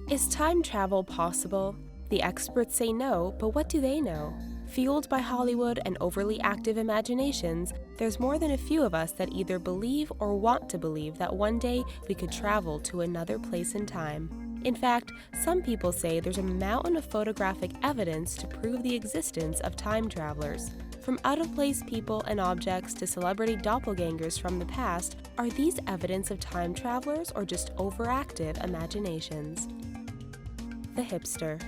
Is time travel possible? The experts say no, but what do they know? Fueled by Hollywood and overly active imaginations, there's more than a few of us that either believe or want to believe that one day we could travel to another place in time. In fact, some people say there's a mountain of photographic evidence to prove the existence of time travelers. From out-of-place people and objects to celebrity doppelgangers from the past, are these evidence of time travelers or just overactive imaginations? The Hipster.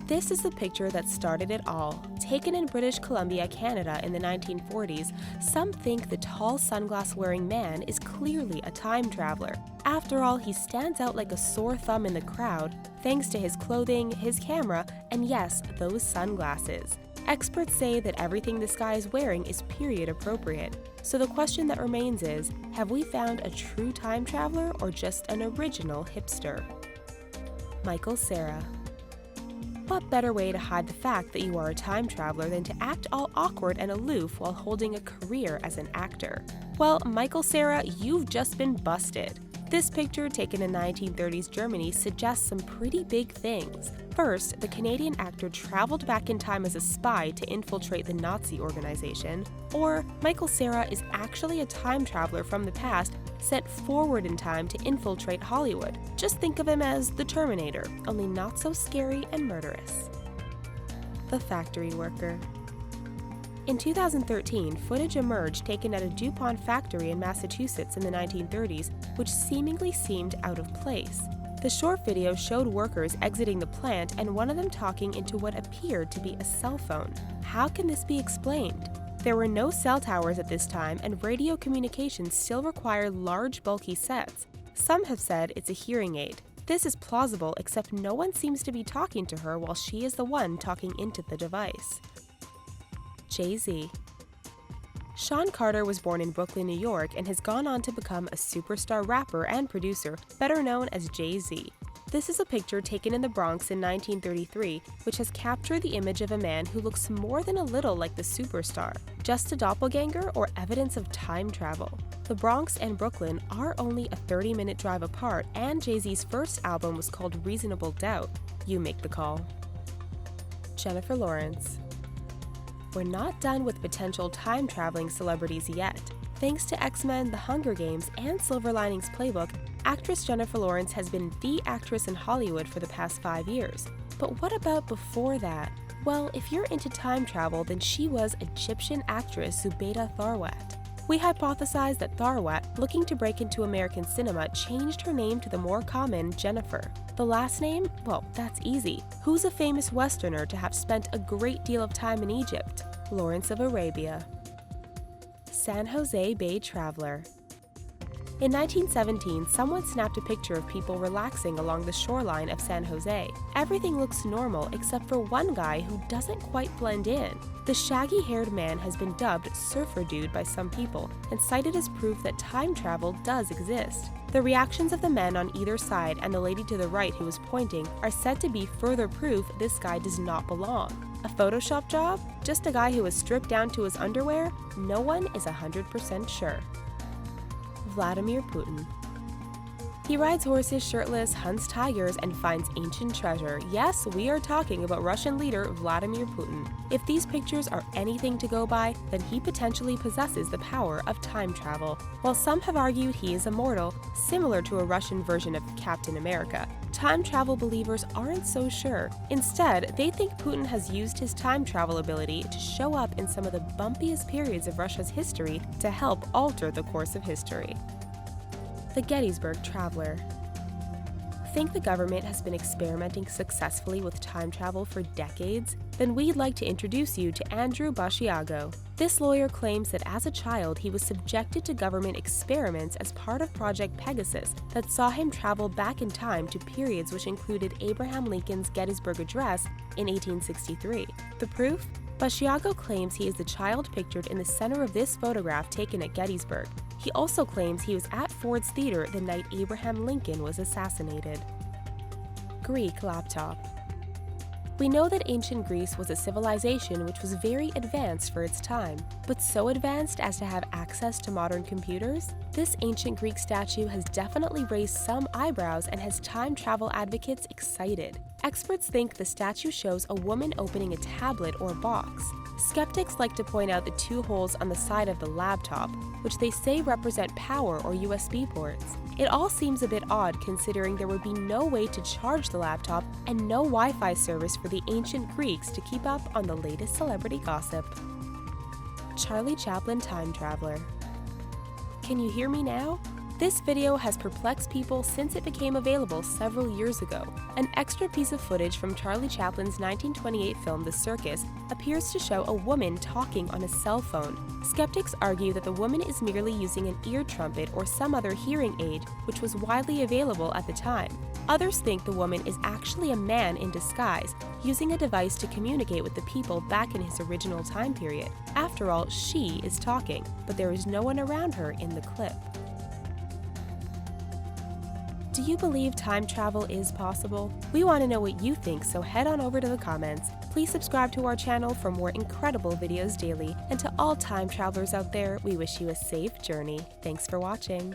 This is the picture that started it all. Taken in British Columbia, Canada in the 1940s, some think the tall sunglass-wearing man is clearly a time traveler. After all, he stands out like a sore thumb in the crowd, thanks to his clothing, his camera, and yes, those sunglasses. Experts say that everything this guy is wearing is period appropriate. So the question that remains is, have we found a true time traveler or just an original hipster? Cera. What better way to hide the fact that you are a time traveler than to act all awkward and aloof while holding a career as an actor? Well, Cera, you've just been busted. This picture, taken in 1930s Germany, suggests some pretty big things. First, the Canadian actor traveled back in time as a spy to infiltrate the Nazi organization. Or, Cera is actually a time traveler from the past sent forward in time to infiltrate Hollywood. Just think of him as the Terminator, only not so scary and murderous. The Factory Worker. In 2013, footage emerged taken at a DuPont factory in Massachusetts in the 1930s, which seemingly seemed out of place. The short video showed workers exiting the plant and one of them talking into what appeared to be a cell phone. How can this be explained? There were no cell towers at this time, and radio communications still require large, bulky sets. Some have said it's a hearing aid. This is plausible, except no one seems to be talking to her while she is the one talking into the device. Jay-Z. Sean Carter was born in Brooklyn, New York, and has gone on to become a superstar rapper and producer, better known as Jay-Z. This is a picture taken in the Bronx in 1933, which has captured the image of a man who looks more than a little like the superstar. Just a doppelganger or evidence of time travel? The Bronx and Brooklyn are only a 30-minute drive apart, and Jay-Z's first album was called Reasonable Doubt. You make the call. Jennifer Lawrence. We're not done with potential time-traveling celebrities yet. Thanks to X-Men, The Hunger Games, and Silver Linings Playbook, actress Jennifer Lawrence has been the actress in Hollywood for the past 5 years. But what about before that? Well, if you're into time travel, then she was Egyptian actress Zubeida Tharwat. We hypothesize that Tharwat, looking to break into American cinema, changed her name to the more common Jennifer. The last name? Well, that's easy. Who's a famous Westerner to have spent a great deal of time in Egypt? Lawrence of Arabia. San Jose Bay Traveller. In 1917, someone snapped a picture of people relaxing along the shoreline of San Jose. Everything looks normal except for one guy who doesn't quite blend in. The shaggy-haired man has been dubbed Surfer Dude by some people and cited as proof that time travel does exist. The reactions of the men on either side and the lady to the right who was pointing are said to be further proof this guy does not belong. A Photoshop job? Just a guy who was stripped down to his underwear? No one is 100% sure. Vladimir Putin. He rides horses shirtless, hunts tigers, and finds ancient treasure. Yes, we are talking about Russian leader Vladimir Putin. If these pictures are anything to go by, then he potentially possesses the power of time travel. While some have argued he is immortal, similar to a Russian version of Captain America, time travel believers aren't so sure. Instead, they think Putin has used his time travel ability to show up in some of the bumpiest periods of Russia's history to help alter the course of history. The Gettysburg Traveller. Think the government has been experimenting successfully with time travel for decades? Then we'd like to introduce you to Andrew Basiago. This lawyer claims that as a child he was subjected to government experiments as part of Project Pegasus that saw him travel back in time to periods which included Abraham Lincoln's Gettysburg Address in 1863. The proof? Basiago claims he is the child pictured in the center of this photograph taken at Gettysburg. He also claims he was at Ford's Theater the night Abraham Lincoln was assassinated. Greek laptop. We know that ancient Greece was a civilization which was very advanced for its time, but so advanced as to have access to modern computers? This ancient Greek statue has definitely raised some eyebrows and has time travel advocates excited. Experts think the statue shows a woman opening a tablet or box. Skeptics like to point out the two holes on the side of the laptop, which they say represent power or USB ports. It all seems a bit odd considering there would be no way to charge the laptop and no Wi-Fi service for the ancient Greeks to keep up on the latest celebrity gossip. Charlie Chaplin Time Traveler. Can you hear me now? This video has perplexed people since it became available several years ago. An extra piece of footage from Charlie Chaplin's 1928 film The Circus appears to show a woman talking on a cell phone. Skeptics argue that the woman is merely using an ear trumpet or some other hearing aid which was widely available at the time. Others think the woman is actually a man in disguise, using a device to communicate with the people back in his original time period. After all, she is talking, but there is no one around her in the clip. Do you believe time travel is possible? We want to know what you think, so head on over to the comments. Please subscribe to our channel for more incredible videos daily, and to all time travelers out there, we wish you a safe journey. Thanks for watching.